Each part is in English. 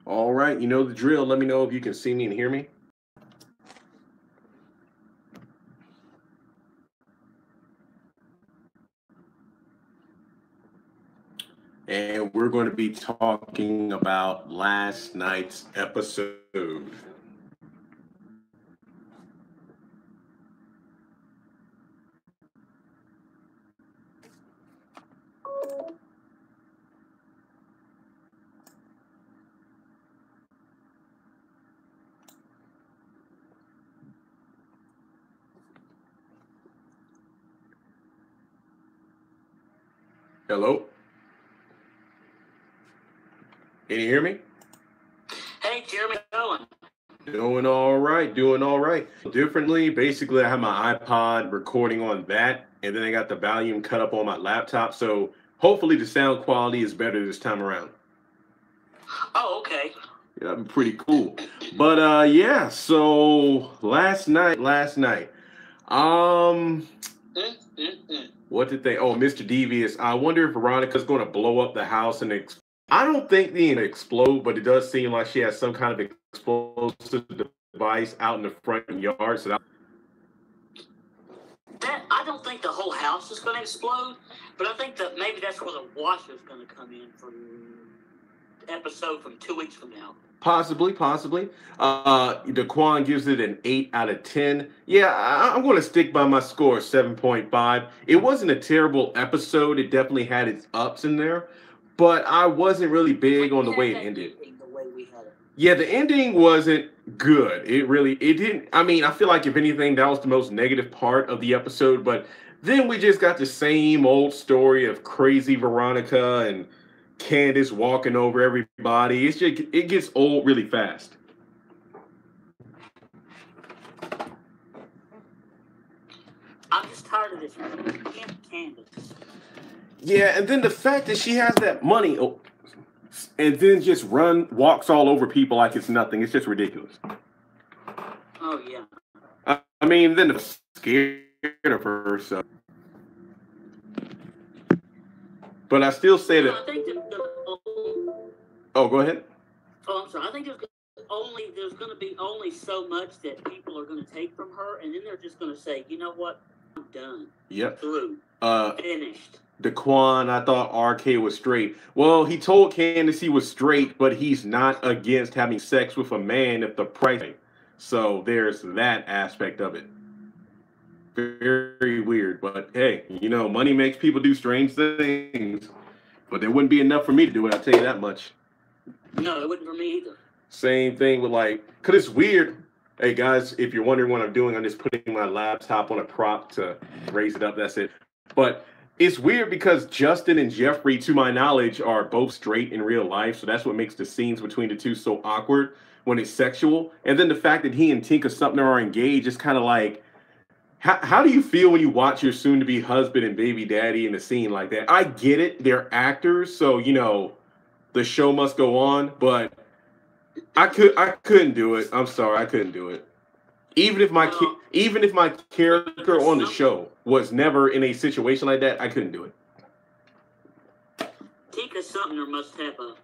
All right, you know the drill. Let me know if you can see me and hear me. And we're going to be talking about last night's episode. Hello? Can you hear me? Hey, Jeremy, how you Doing all right, doing all right. Differently, basically, I have my iPod recording on that, and then I got the volume cut up on my laptop. So hopefully, the sound quality is better this time around. Oh, okay. Yeah, that'd be pretty cool. But yeah. So last night, um, what did they? Oh, Mr. Devious. I wonder if Veronica's going to blow up the house and I don't think the explode, but it does seem like she has some kind of explosive device out in the front yard. So That I don't think the whole house is going to explode, but I think that maybe that's where the washer's going to come in from episode from 2 weeks from now. possibly. Daquan gives it an 8 out of 10. Yeah, I'm going to stick by my score, 7.5. It wasn't a terrible episode. It definitely had its ups in there, but I wasn't really big on the way it ended. The way we had it. Yeah, the ending wasn't good. It didn't. I mean, I feel like if anything, that was the most negative part of the episode. But then we just got the same old story of crazy Veronica and Candace walking over everybody. It gets old really fast. I'm just tired of this Candace. Yeah, and then the fact that she has that money, and then just walks all over people like it's nothing. It's just ridiculous. Oh yeah. I mean, then the scared of her. So. But I still say that. I think Oh, go ahead. Oh, I'm sorry. I think there's going to be only so much that people are going to take from her, and then they're just going to say, you know what, I'm done. Yep. Through. Finished. Daquan, I thought RK was straight. Well, he told Candace he was straight, but he's not against having sex with a man if the price. So there's that aspect of it. Very weird, but hey, money makes people do strange things. But there wouldn't be enough for me to do it, I'll tell you that much. No, it wouldn't for me either. Same thing with because it's weird. Hey guys, if you're wondering what I'm doing, I'm just putting my laptop on a prop to raise it up. That's it. But it's weird because Justin and Jeffrey, to my knowledge, are both straight in real life. So that's what makes the scenes between the two so awkward when it's sexual. And then the fact that he and Tinka Sumner are engaged is kind of like, how do you feel when you watch your soon-to-be husband and baby daddy in a scene like that? I get it. They're actors, so, the show must go on. But I couldn't do it. I'm sorry. I couldn't do it. Even if my character on the show was never in a situation like that, I couldn't do it. Tinka Sumner must have a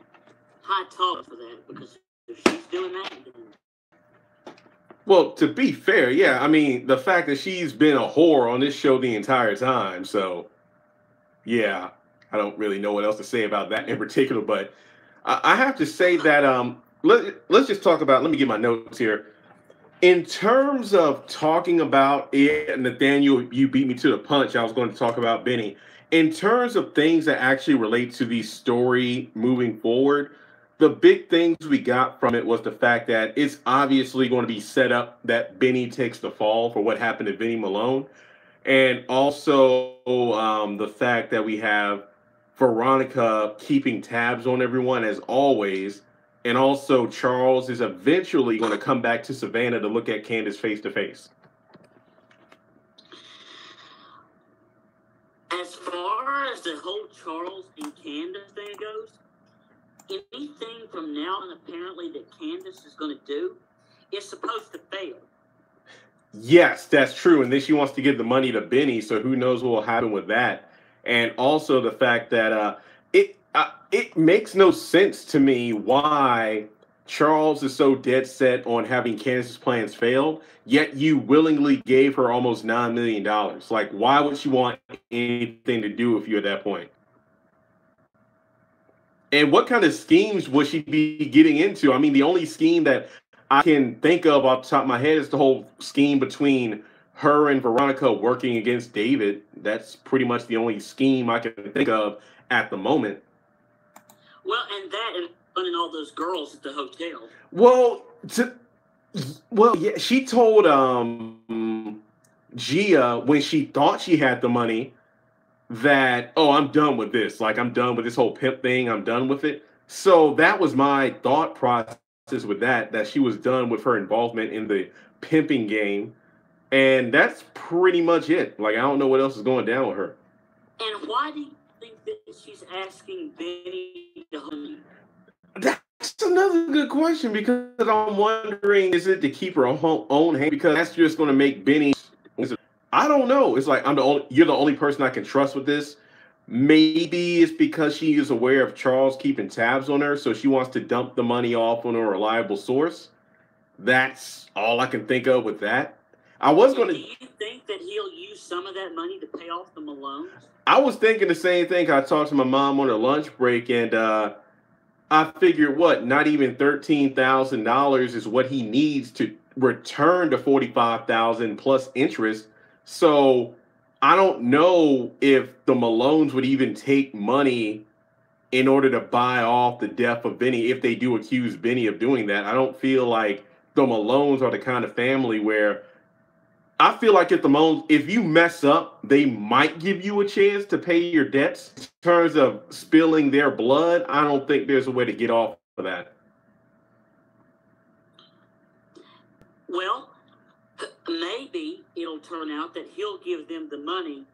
high tolerance for that, because if she's doing that, then... Well, to be fair, yeah, I mean, the fact that she's been a whore on this show the entire time, so, yeah, I don't really know what else to say about that in particular, but I have to say that, let's just talk about, let me get my notes here. In terms of talking about it, Nathaniel, you beat me to the punch. I was going to talk about Benny. In terms of things that actually relate to the story moving forward, the big things we got from it was the fact that it's obviously going to be set up that Benny takes the fall for what happened to Benny Malone. And also the fact that we have Veronica keeping tabs on everyone as always. And also Charles is eventually going to come back to Savannah to look at Candace face to face. As far as the whole Charles and Candace thing goes, anything from now on apparently that Candace is going to do is supposed to fail. Yes, that's true. And then she wants to give the money to Benny, so who knows what will happen with that. And also the fact that it makes no sense to me why Charles is so dead set on having Candace's plans fail, yet you willingly gave her almost $9 million. Like, why would she want anything to do with you at that point? And what kind of schemes would she be getting into? I mean, the only scheme that I can think of off the top of my head is the whole scheme between her and Veronica working against David. That's pretty much the only scheme I can think of at the moment. Well, and that and running all those girls at the hotel. Well, yeah, she told Gia when she thought she had the money that, oh, I'm done with this. Like, I'm done with this whole pimp thing. I'm done with it. So that was my thought process with that she was done with her involvement in the pimping game. And that's pretty much it. Like, I don't know what else is going down with her. And why do you think that she's asking Benny to honey? That's another good question, because I'm wondering, is it to keep her own hand? Because that's just going to make Benny... I don't know. It's like, you're the only person I can trust with this. Maybe it's because she is aware of Charles keeping tabs on her, so she wants to dump the money off on a reliable source. That's all I can think of with that. I was going to... Do you think that he'll use some of that money to pay off the Malones? I was thinking the same thing. I talked to my mom on a lunch break, and I figured, not even $13,000 is what he needs to return to $45,000 plus interest. So I don't know if the Malones would even take money in order to buy off the death of Benny, if they do accuse Benny of doing that. I don't feel like the Malones are the kind of family where... I feel like if you mess up, they might give you a chance to pay your debts. In terms of spilling their blood, I don't think there's a way to get off of that. Well, maybe it'll turn out that he'll give them the money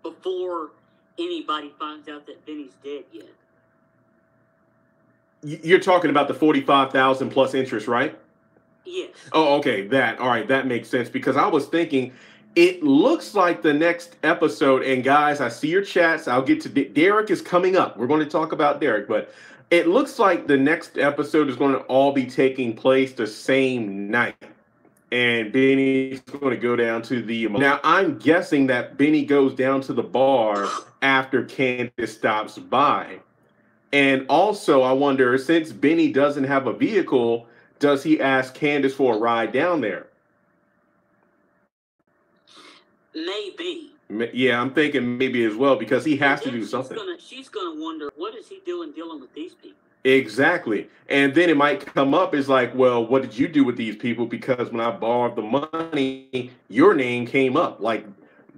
before anybody finds out that Benny's dead yet. You're talking about the $45,000 plus interest, right? Yes. Oh, okay. All right. That makes sense, because I was thinking it looks like the next episode, and guys, I see your chats. I'll get to Derek is coming up. We're going to talk about Derek, but it looks like the next episode is going to all be taking place the same night. And Benny's going to go down to now I'm guessing that Benny goes down to the bar after Candace stops by. And also I wonder, since Benny doesn't have a vehicle, does he ask Candace for a ride down there? Maybe. Yeah, I'm thinking maybe as well, because he has to do something. She's gonna wonder, what is he doing dealing with these people? Exactly. And then it might come up as like, well, what did you do with these people? Because when I borrowed the money, your name came up. Like,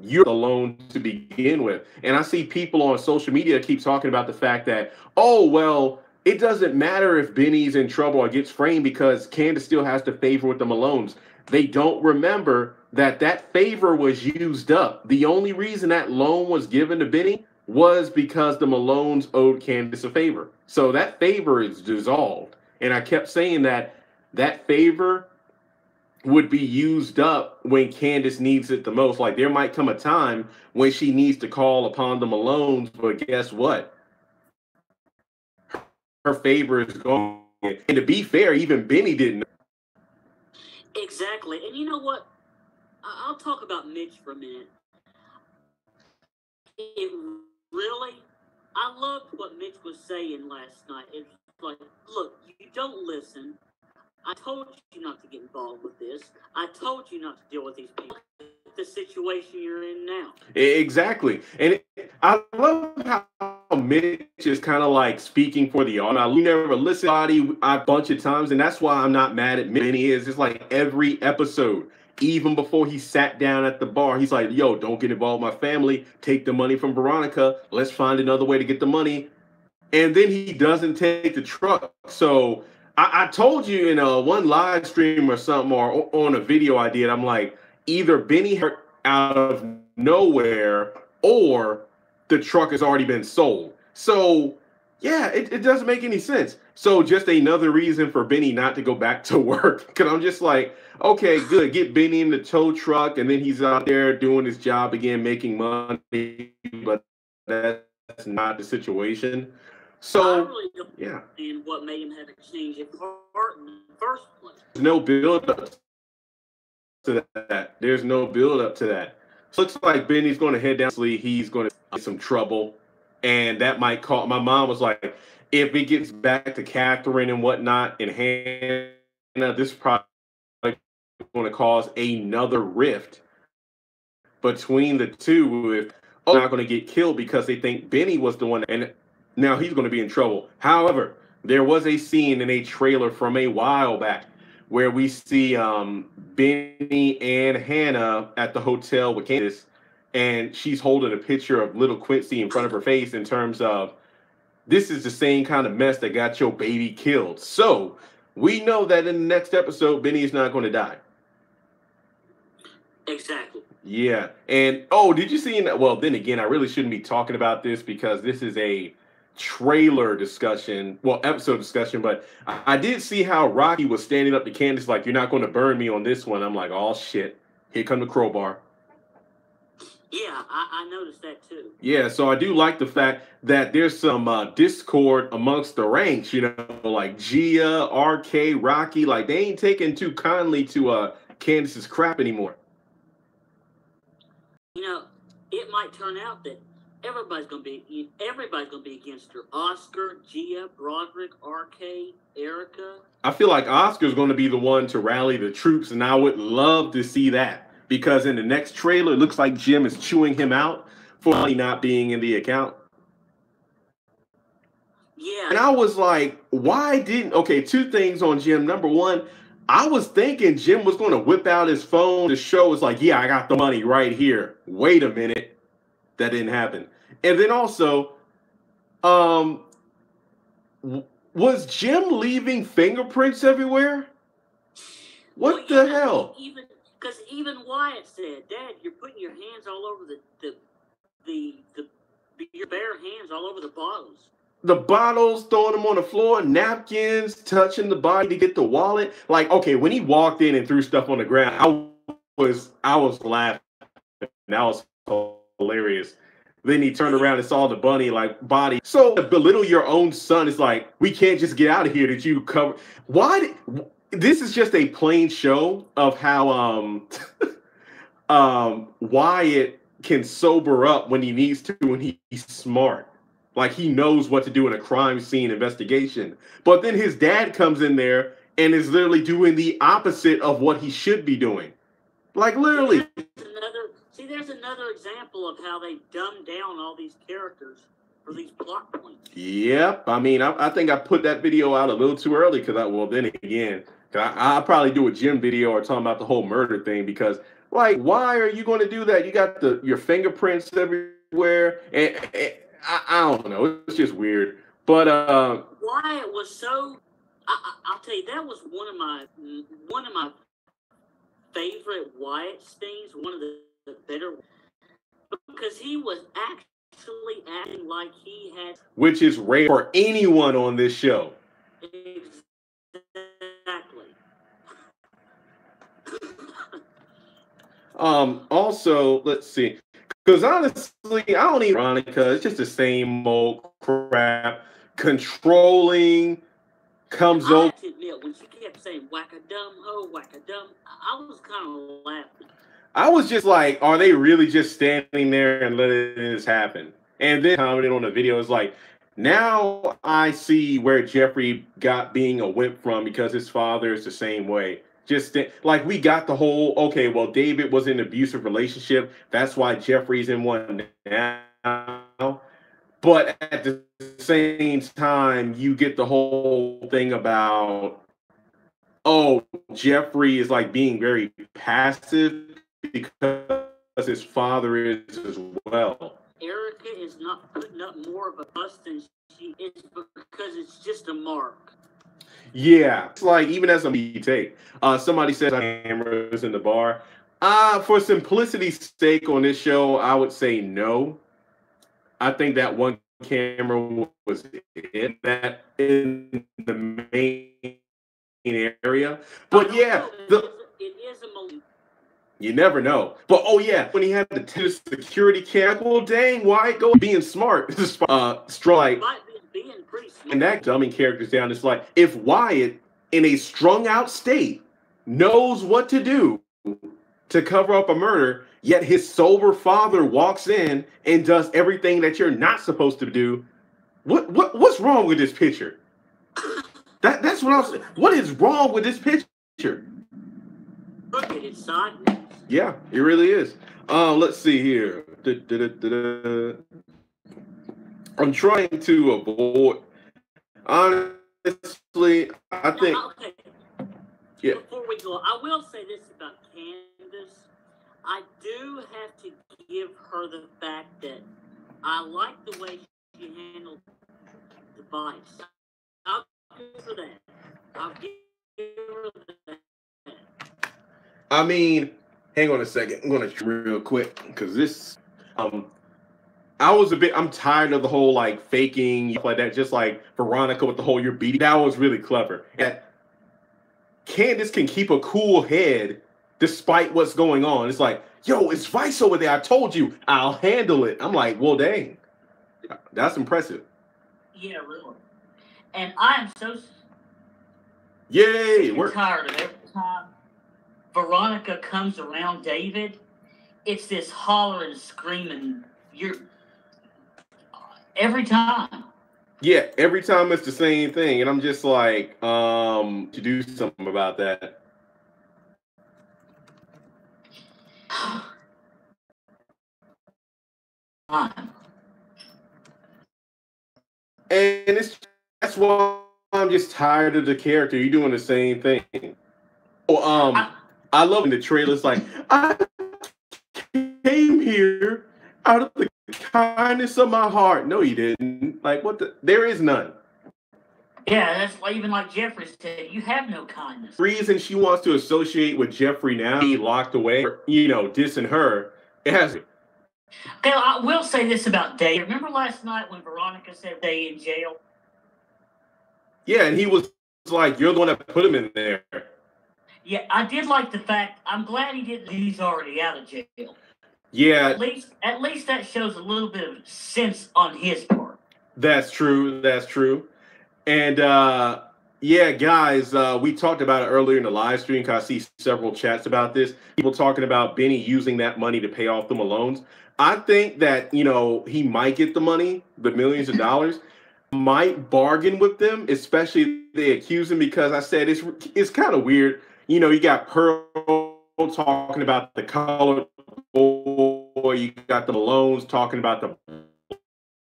you're the loan to begin with. And I see people on social media keep talking about the fact that, oh, well, it doesn't matter if Benny's in trouble or gets framed because Candace still has to favor with the Malones. They don't remember that favor was used up. The only reason that loan was given to Benny was because the Malones owed Candace a favor. So that favor is dissolved. And I kept saying that favor would be used up when Candace needs it the most. Like, there might come a time when she needs to call upon the Malones, but guess what? Her favor is gone. And to be fair, even Benny didn't know. Exactly. And you know what? I'll talk about Mitch for a minute. I loved what Mitch was saying last night. It's like, look, you don't listen. I told you not to get involved with this. I told you not to deal with these people. The situation you're in now. Exactly. And I love how Mitch is kind of like speaking for the audience. You never listen to anybody a bunch of times, and that's why I'm not mad at Mitch. He is just like every episode, even before he sat down at the bar, he's like, yo, don't get involved with my family. Take the money from Veronica. Let's find another way to get the money. And then he doesn't take the truck. So I told you in one live stream or something, or on a video I did, I'm like, either Benny hurt out of nowhere or the truck has already been sold. So, yeah, it doesn't make any sense. So just another reason for Benny not to go back to work. Because I'm just like, okay, good. Get Benny in the tow truck, and then he's out there doing his job again, making money. But that's not the situation. So, really don't yeah. understand what made him have a change of heart in the first place. There's no build up to that. There's no build up to that. So looks like Benny's going to head down. He's going to get some trouble, and that might call. My mom was like, if it gets back to Catherine and whatnot, and Hannah, this is probably going to cause another rift between the two. If not going to get killed because they think Benny was the one, and now he's going to be in trouble. However, there was a scene in a trailer from a while back where we see Benny and Hannah at the hotel with Candace, and she's holding a picture of little Quincy in front of her face in terms of, this is the same kind of mess that got your baby killed. So we know that in the next episode, Benny is not going to die. Exactly. Yeah. And, oh, did you see that? Well, then again, I really shouldn't be talking about this because this is a trailer discussion, well, episode discussion, but I did see how Rocky was standing up to Candace like, you're not going to burn me on this one. I'm like, oh, shit. Here come the crowbar. Yeah, I noticed that too. Yeah, so I do like the fact that there's some discord amongst the ranks, you know, like Gia, RK, Rocky, like they ain't taking too kindly to Candace's crap anymore. You know, it might turn out that everybody's gonna be against her. Oscar, Gia, Broderick, RK, Erica. I feel like Oscar's going to be the one to rally the troops, and I would love to see that because in the next trailer, it looks like Jim is chewing him out for money not being in the account. Yeah. And I was like, why didn't, okay, two things on Jim. Number one, I was thinking Jim was going to whip out his phone to show, it's like, yeah, I got the money right here. Wait a minute. That didn't happen. And then also, was Jim leaving fingerprints everywhere? What the hell? Even Wyatt said, Dad, you're putting your hands all over your bare hands all over the bottles. The bottles, throwing them on the floor, napkins, touching the body to get the wallet. Like, okay, when he walked in and threw stuff on the ground, I was laughing. That was hilarious. Then he turned around and saw the bunny like body. So to belittle your own son is like, we can't just get out of here. Did you cover? Why? This is just a plain show of how Wyatt can sober up when he needs to, when he's smart. Like he knows what to do in a crime scene investigation. But then his dad comes in there and is literally doing the opposite of what he should be doing. Like literally. There's another example of how they dumbed down all these characters for these plot points. Yep. I mean, I think I put that video out a little too early because then again, I'll probably do a Jim video or talking about the whole murder thing because, like, why are you going to do that? You got your fingerprints everywhere. And I don't know. It's just weird. But Wyatt was so. I'll tell you, that was one of my favorite Wyatt scenes. One of the better, because he was actually acting like he had, which is rare for anyone on this show. Exactly. Also, let's see. Because honestly, I don't even Veronica. It's just the same old crap. Controlling comes over. I have to admit, when she kept saying whack-a-dum ho, whack-a-dum, I was kind of laughing. I was just like, are they really just standing there and letting this happen? And then commented on the video, it's like, now I see where Jeffrey got being a wimp from because his father is the same way. Just like we got the whole, okay, well, David was in an abusive relationship. That's why Jeffrey's in one now. But at the same time, you get the whole thing about, oh, Jeffrey is like being very passive because his father is as well. Erica is not putting up more of a fuss than she is because it's just a mark. Yeah, it's like even as a take. Somebody says cameras in the bar. For simplicity's sake on this show, I would say no. I think that one camera was in the main area. But yeah, it is a moment. You never know. But oh yeah, when he had the security camera, well dang, why go being smart? Strike. Being pretty smart. And that dumbing characters down. It's like, if Wyatt, in a strung out state, knows what to do to cover up a murder, yet his sober father walks in and does everything that you're not supposed to do, what's wrong with this picture? That's what I'm saying. What is wrong with this picture? Look at it, son. Yeah, it really is. Let's see here. I'm trying to avoid. Honestly, I think. Okay. Yeah. Before we go, I will say this about Candace. I do have to give her the fact that I like the way she handled the Vice. I'll give her that. I'll give her that. I mean, hang on a second. I'm going to real quick because this. I'm tired of the whole like faking like that. Just like Veronica with the whole you're beating. That was really clever. And Candace can keep a cool head despite what's going on. It's like, yo, it's Vice over there. I told you, I'll handle it. I'm like, well, dang, that's impressive. Yeah, really. And I am so tired of every time Veronica comes around David, it's this hollering and screaming. Every time. Yeah, every time it's the same thing, and I'm just like, to do something about that. And that's why I'm just tired of the character. You're doing the same thing. Oh, I love in the trailers like I came here out of the kindness of my heart. No, you didn't. Like what the? There is none. Yeah, that's why even like Jeffrey said, you have no kindness. The reason she wants to associate with Jeffrey now, he locked away, dissing her. It has. Okay, I will say this about Day. Remember last night when Veronica said Day in jail? Yeah, and he was like, "You're the one that put him in there." Yeah, I did like the fact. I'm glad he didn't. He's already out of jail. Yeah. At least that shows a little bit of sense on his part. That's true. That's true. And yeah, guys, we talked about it earlier in the live stream because I see several chats about this. People talking about Benny using that money to pay off the Malones. I think that, he might get the money, the millions of dollars, might bargain with them, especially if they accuse him, because I said it's kind of weird. You got Pearl talking about the colored boy, you got the Malones talking about the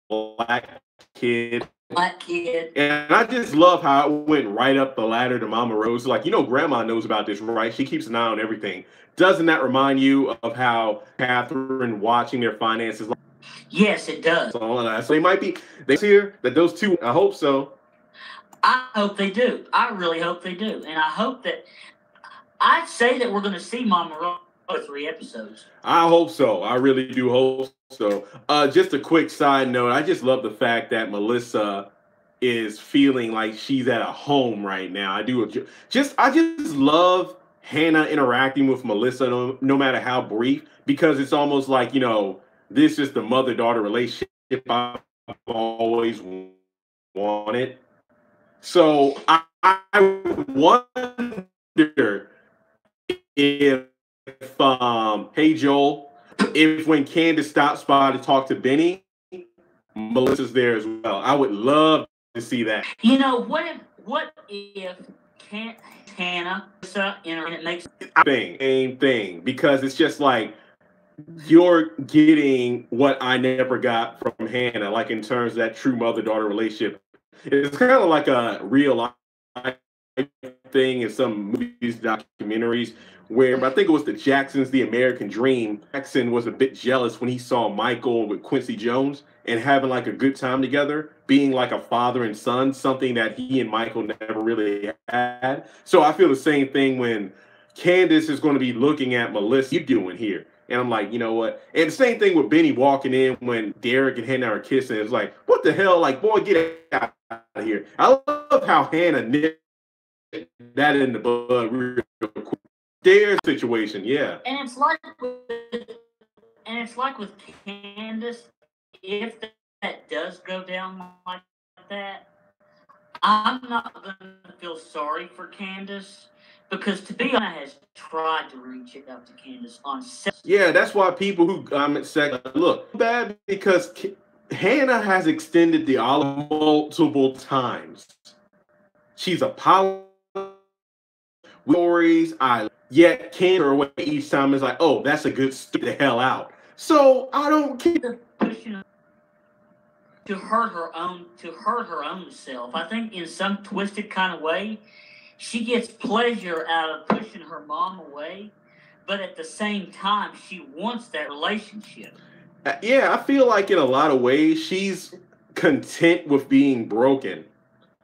black kid. And I just love how it went right up the ladder to Mama Rose. Like, Grandma knows about this, right? She keeps an eye on everything. Doesn't that remind you of how Catherine watching their finances? Yes, it does. So they might be here that those two. I hope so. I hope they do. I really hope they do, and I hope that. I'd say that we're going to see Mama Rose for 3 episodes. I hope so. I really do hope so. Just a quick side note. I just love the fact that Melissa is feeling like she's at a home right now. I just love Hannah interacting with Melissa, no matter how brief, because it's almost like, this is the mother-daughter relationship I've always wanted. So I wonder if hey Joel, if when Candace stops by to talk to Benny, Melissa's there as well. I would love to see that. What if Hannah and it makes same thing, because it's just like you're getting what I never got from Hannah, like in terms of that true mother-daughter relationship. It's kind of like a real life thing in some movies, documentaries, where I think it was the Jacksons, The American Dream. Jackson was a bit jealous when he saw Michael with Quincy Jones and having like a good time together, being like a father and son, something that he and Michael never really had. So I feel the same thing when Candace is going to be looking at Melissa, you doing here? And I'm like, you know what? And the same thing with Benny walking in when Derek and Hannah are kissing. It's like, what the hell? Like, boy, get out of here. I love how Hannah nipped that in the bud real quick. Their situation, yeah. And it's like with Candace, if that does go down like that, I'm not going to feel sorry for Candace because, to be honest, has tried to reach out to Candace on. Yeah, that's why people who say, look, bad because Hannah has extended the olive multiple times. She's apologized. Stories, yet can't her away each time. Is like, oh, that's a good the hell out. So I don't care. To hurt her own self. I think in some twisted kind of way, she gets pleasure out of pushing her mom away, but at the same time, she wants that relationship. Yeah, I feel like in a lot of ways, she's content with being broken.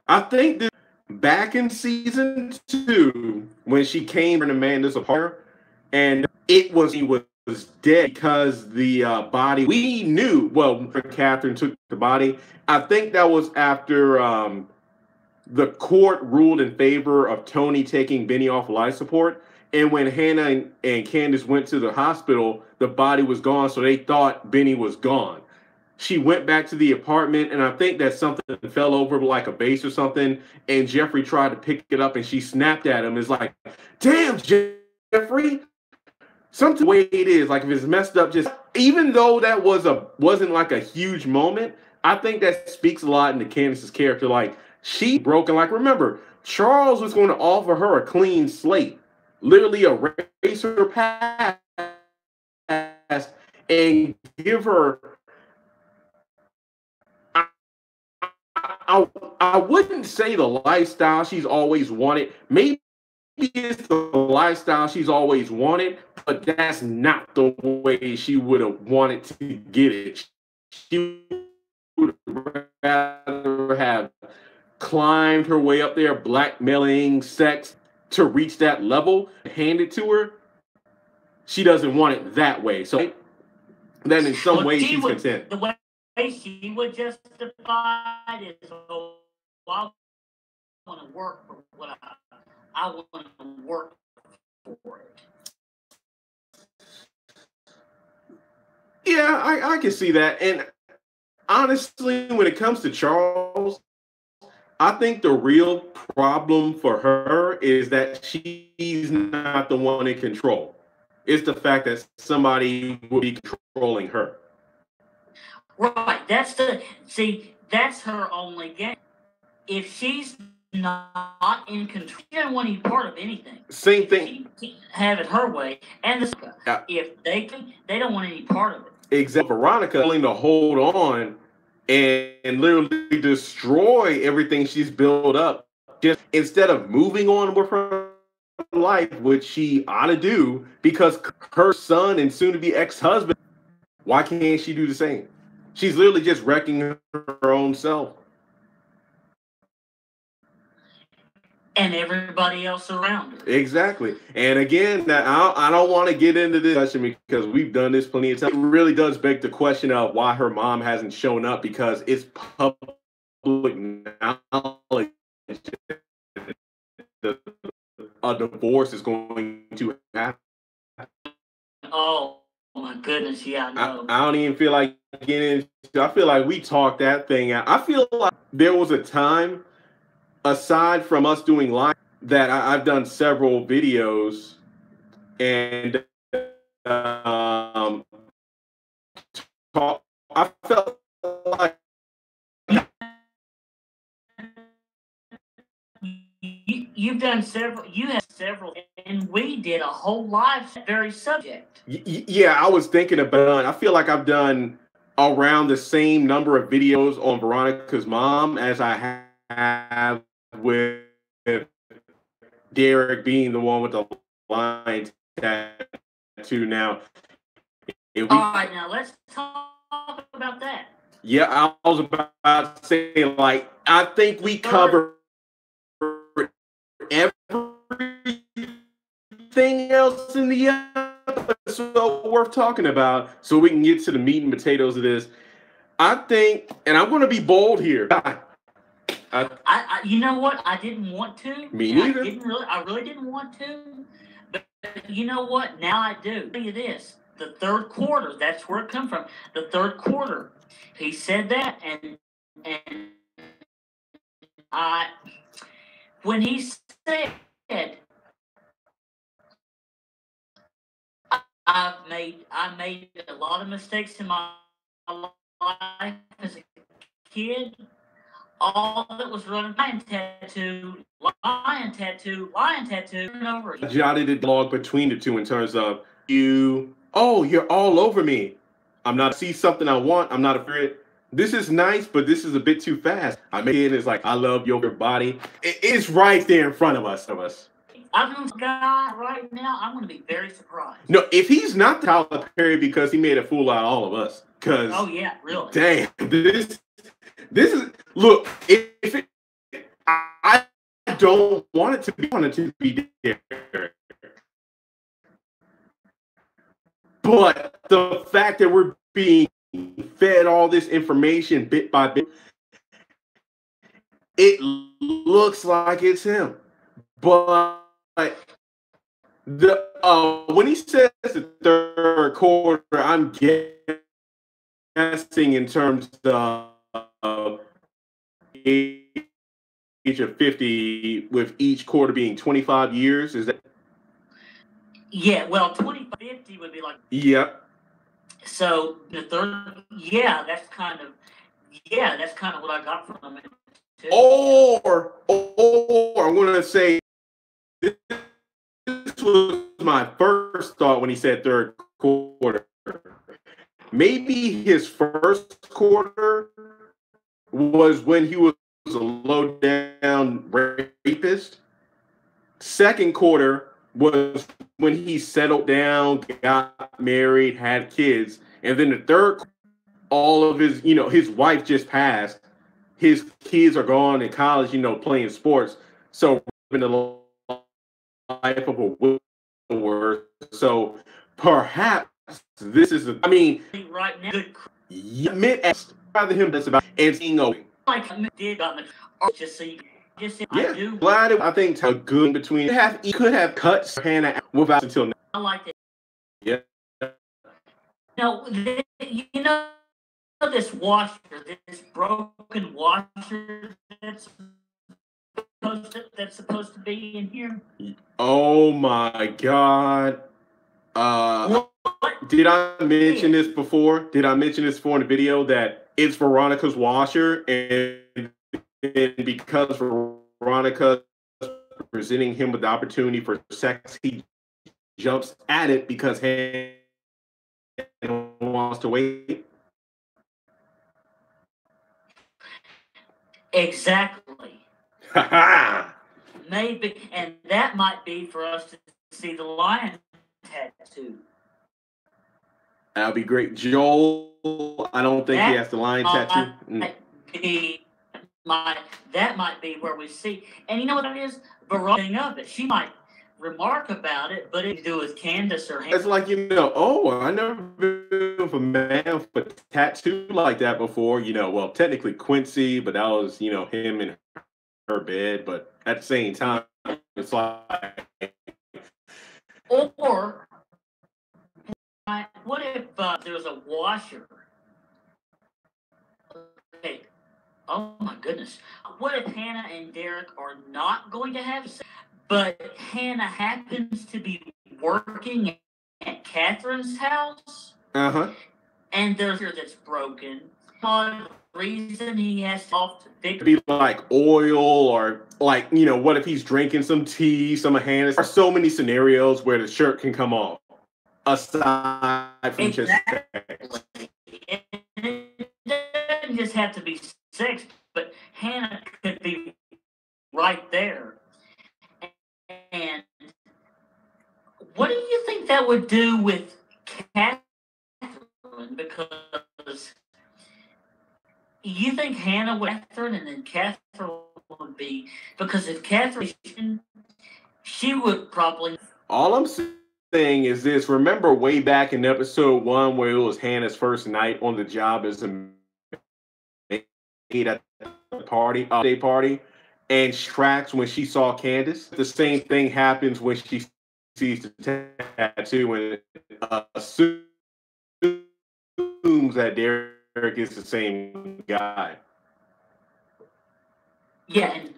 I think that back in season 2, when she came and Amanda's apart, and he was dead because the body we knew. Well, Catherine took the body. I think that was after the court ruled in favor of Tony taking Benny off life support. And when Hannah and Candace went to the hospital, the body was gone, so they thought Benny was gone. She went back to the apartment, and I think that something fell over like a vase or something, and Jeffrey tried to pick it up, and she snapped at him. It's like, damn, Jeffrey, something the way it is, like if it's messed up, just even though that wasn't like a huge moment, I think that speaks a lot into Candace's character. Like, she broken. Like, remember, Charles was going to offer her a clean slate, literally erase her past and give her. I wouldn't say the lifestyle she's always wanted. Maybe it's the lifestyle she's always wanted, but that's not the way she would have wanted to get it. She would rather have climbed her way up there, blackmailing sex to reach that level, hand it to her. She doesn't want it that way. So then in some ways she's content. The way she would justify it is, oh, I want to work for what I want to work for it. Yeah, I can see that. And honestly, when it comes to Charles, I think the real problem for her is that she's not the one in control. It's the fact that somebody will be controlling her. Right. That's her only game. If she's not in control, she doesn't want any part of anything. Same thing. She can have it her way. And if they don't want any part of it. Exactly. Veronica willing to hold on and literally destroy everything she's built up, just instead of moving on with her life, which she ought to do, because her son and soon-to-be ex-husband, why can't she do the same? She's literally just wrecking her own self. And everybody else around her. Exactly. And again, I don't want to get into this discussion because we've done this plenty of times. It really does beg the question of why her mom hasn't shown up, because it's public knowledge a divorce is going to happen. Oh my goodness, yeah, I know. I don't even feel like getting into. I feel like we talked that thing out. I feel like there was a time, aside from us doing live, that I've done several videos and I felt like you've done several. You have several, and we did a whole live very subject. Yeah, I was thinking about. I feel like I've done around the same number of videos on Veronica's mom as I have with Derek being the one with the lion tattoo. Now, all right, now let's talk about that. Yeah, I was about to say, like, I think we covered everything else in the episode worth talking about, so we can get to the meat and potatoes of this. I think, and I'm going to be bold here. You know what? I didn't want to. Me neither. I really didn't want to. But you know what? Now I do. I'll tell you this. The third quarter, that's where it comes from. The third quarter. He said that, and I when he said, I made a lot of mistakes in my life as a kid. All that was running lion tattoo, lion tattoo, and over again. Jotted a log between the two in terms of you're all over me. I'm not see something I want. I'm not afraid. This is nice, but this is a bit too fast. I make it is like I love your body. It's right there in front of us. I'm a guy right now. I'm going to be very surprised. No, if he's not Tyler Perry because he made a fool out of all of us. Because really. Damn, this is look. If it, I don't want it to be there. But the fact that we're being fed all this information bit by bit, it looks like it's him. But when he says the third quarter, I'm guessing in terms of age of 50, with each quarter being 25 years. Is that? Yeah, well, 50 would be like. Yep. So the third, that's kind of what I got from him. Or I'm going to say this was my first thought when he said third quarter. Maybe his first quarter was when he was a low down rapist. Second quarter was when he settled down, got married, had kids. And then the third, all of his wife just passed. His kids are gone in college, playing sports. So in the life of a widower. So perhaps this is right now. Rather him that's about and seeing like did just so you I do. Glad I think a good between he could have cut Hannah without until now. I like it. Yeah. No, this washer, this broken washer that's supposed to be in here. Oh my God. Did I mention this before? Did I mention this before in the video that it's Veronica's washer, and because Veronica presenting him with the opportunity for sex, he jumps at it because he wants to wait? Exactly. Maybe, and that might be for us to see the lion tattoo. That'll be great. Joel, I don't think he has the lion tattoo. That might be where we see. And you know what it is? Veronica of it. She might remark about it, but it to do with Candace or him. It's like, I never been with a man with a tattoo like that before. Well, technically Quincy, but that was, him in her bed. But at the same time, it's like. Or what if there was a washer? Okay. Oh my goodness. What if Hannah and Derek are not going to have sex, but Hannah happens to be working at Catherine's house? Uh-huh. And there's a that's broken. For the reason he has to fix. Be like oil, or like, what if he's drinking some tea, some of Hannah's. There are so many scenarios where the shirt can come off. Aside from just sex. It doesn't just have to be sex, but Hannah could be right there. And what do you think that would do with Catherine? Because you think Hannah would Catherine, and then Catherine would be, because if Catherine, she would probably. All I'm saying is this: remember way back in episode 1 where it was Hannah's first night on the job as a maid at the party, day party, and she tracks when she saw Candace. The same thing happens when she sees the tattoo and assumes that Derek is the same guy. Yeah, and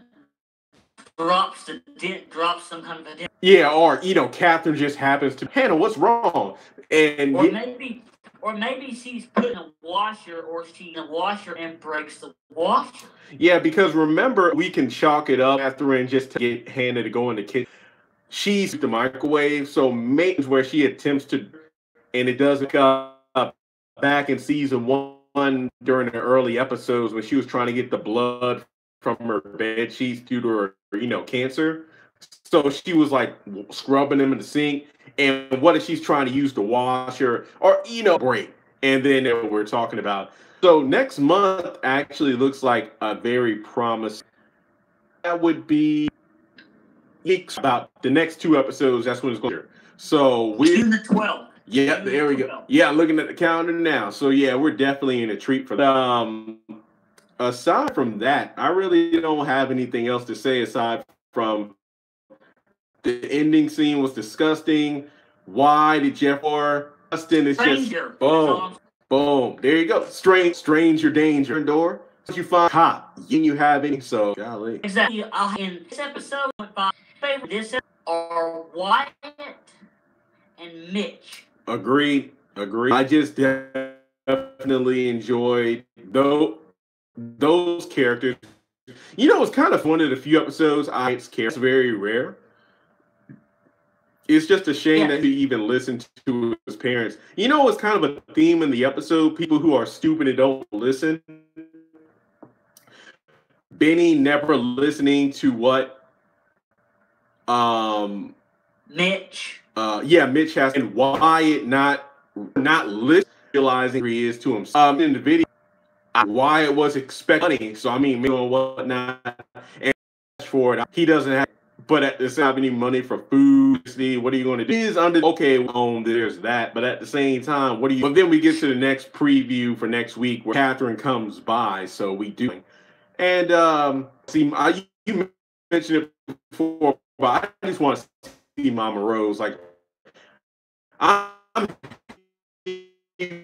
drops some kind of a dent. Yeah, or Catherine just happens to Hannah, what's wrong? And or maybe she's putting a washer, or she's in a washer and breaks the washer. Yeah, because remember, we can chalk it up Catherine just to get Hannah to go in the kitchen. She's the microwave, so maybe where she attempts to, and it doesn't come up back in season one during the early episodes when she was trying to get the blood from her bed sheets due to her, cancer. So she was like scrubbing them in the sink, and what if she's trying to use the washer or break? And then we're talking about. So next month actually looks like a very promising. That would be about the next 2 episodes. That's when it's going. So we're June the 12th. Yeah, there we go. Yeah, looking at the calendar now. So yeah, we're definitely in a treat for that. Aside from that, I really don't have anything else to say aside from the ending scene was disgusting. Why did Justin is Stranger. Just boom, boom. There you go. Stranger danger door. You find hot. You have any so golly. Exactly. In this episode, my favorite this are Wyatt and Mitch. Agreed. I just definitely enjoyed those characters. It's kind of one of the few episodes Wyatt's character. It's very rare. It's just a shame that he even listened to his parents. It's kind of a theme in the episode. People who are stupid and don't listen. Benny never listening to what Mitch. Mitch has, and Wyatt not listening, realizing he is to himself. In the video, Wyatt was expecting money, so maybe and whatnot, and for it, he doesn't have. But at the same time, any money for food, what are you going to do? Is under there's that, but at the same time, what do you? But then we get to the next preview for next week where Catherine comes by, so we do. And you mentioned it before, but I just want to see Mama Rose. Like,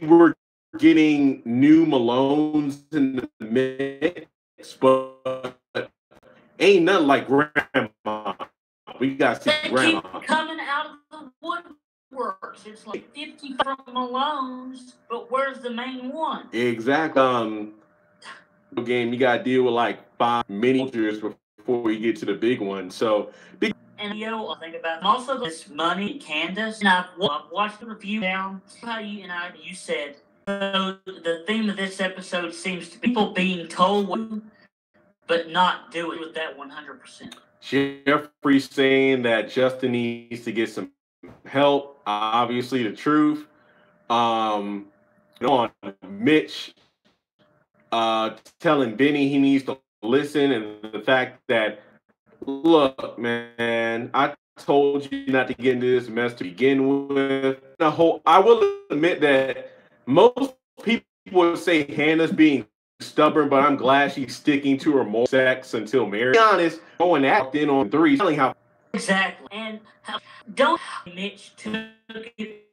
we're getting new Malones in the mix, but ain't nothing like Grandma. We got to see Grandma. Keep coming out of the woodworks. It's like 50 from Malones, but where's the main one? Exactly. Game, you got to deal with like 5 miniatures before you get to the big one. So big. And I think about also this Money and Candace. And I've watched the review down. How you said the theme of this episode seems to be people being told, but not doing with that 100%. Jeffrey saying that Justin needs to get some help. Obviously, the truth. On Mitch telling Benny he needs to listen, and the fact that, look, man, I told you not to get into this mess to begin with. I will admit that most people would say Hannah's being stubborn, but I'm glad she's sticking to her more sex until marriage. To be honest, going out in on 3, telling how exactly, and don't Mitch took it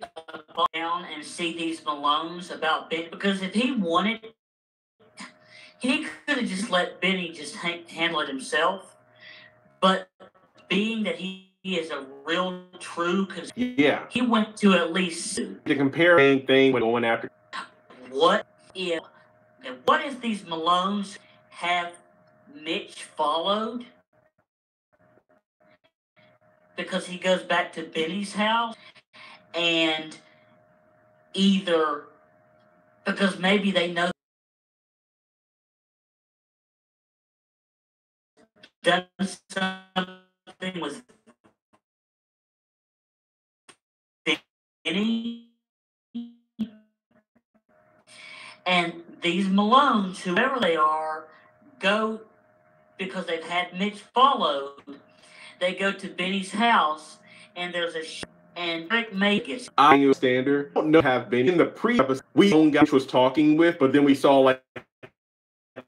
down and see these Malones about Benny, because if he wanted, he could have just let Benny just handle it himself. But being that he is a real true, he went to at least to compare anything with going after. What if these Malones have Mitch followed? Because he goes back to Benny's house, and either because maybe they know done something with Benny, and these Malones, whoever they are, go because they've had Mitch followed. They go to Benny's house, and there's and Rick Magus. I standard. I don't know have been in the pre-episode. We own guy was talking with, but then we saw like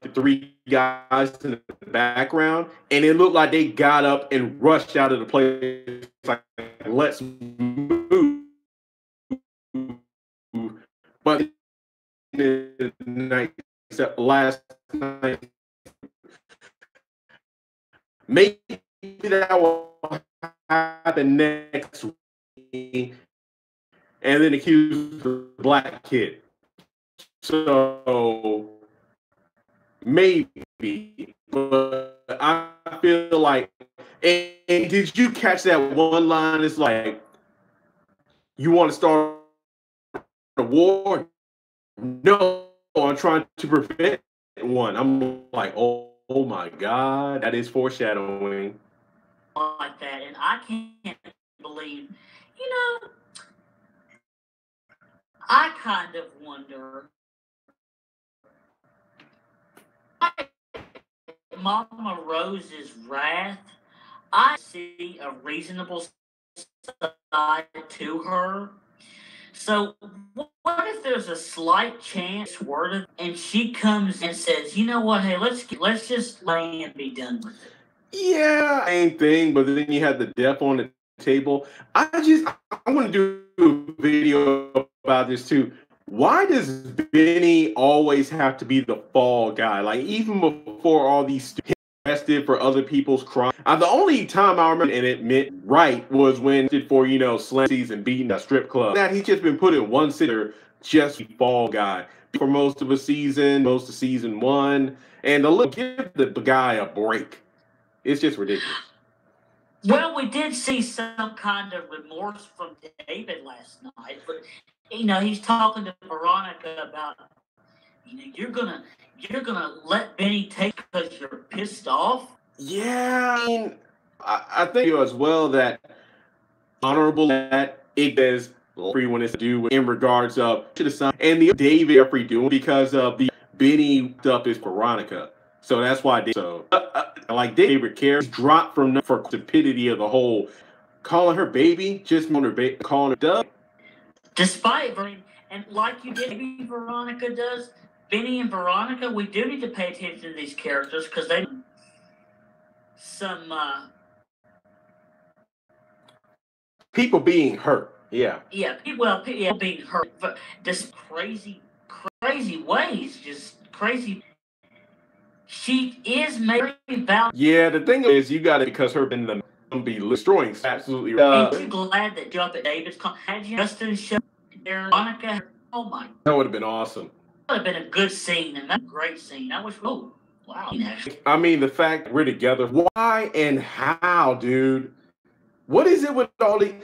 the 3 guys in the background, and it looked like they got up and rushed out of the place. Like, let's move. But the night, last night, maybe that will happen next week, and then accuse the black kid. So maybe, but I feel like. And did you catch that one line? It's like, you want to start a war? No, I'm trying to prevent one. I'm like, oh my God, that is foreshadowing. Like that, and I can't believe, you know, I kind of wonder. Mama Rose's wrath, I see a reasonable side to her. So what if there's a slight chance word of, and she comes and says, you know what, hey, let's just lay and be done with it. Yeah, same thing, but then you had the death on the table. I want to do a video about this too. Why does Benny always have to be the fall guy? Like, even before all these arrested for other people's crimes. The only time I remember and it meant right was when for slanties and beating a strip club. That he's just been put in one sitter, just fall guy for most of a season, most of season one, and give the guy a break. It's just ridiculous. Well, we did see some kind of remorse from David last night, but he's talking to Veronica about, you're gonna let Benny take because you're pissed off. Yeah, I mean, I think as well that honorable that it does when it's to do in regards of to the son and the David Jeffrey doing because of the Benny stuff is Veronica. So that's why like David cares dropped from for stupidity of the whole calling her baby, just on her baby, calling her Doug. Despite, and like you did, maybe Veronica does, Benny and Veronica, we do need to pay attention to these characters because they some people being hurt. Yeah. Yeah, people being hurt, but just crazy ways, just crazy. She is very valuable. Yeah, the thing is, you got it because her been the be destroying absolutely. Ain't you glad that you up at David's had you Justin show Veronica? Oh my! That would have been awesome. That would have been a good scene, and that's a great scene. I wish. Oh wow! I mean, the fact we're together. Why and how, dude? What is it with all the?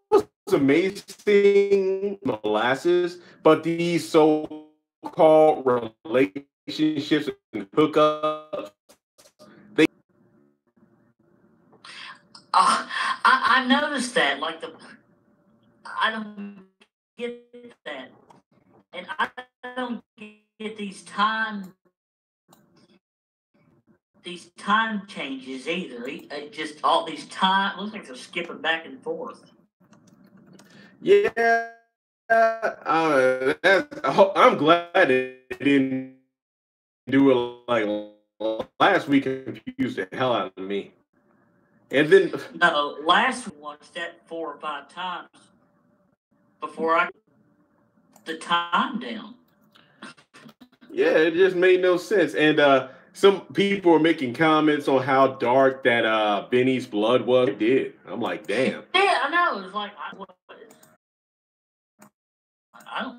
What's amazing, Molasses, but these so-called relationships and hookups. I noticed that. I don't get that, and I don't get these time changes either. Just all these time looks like they're skipping back and forth. Yeah, I'm glad it didn't do it like last week. Confused the hell out of me. And then no, last week watched that 4 or 5 times before I the time down. Yeah, it just made no sense. And some people were making comments on how dark that Benny's blood was. It did. I'm like, damn. Yeah, I know. It was like I don't.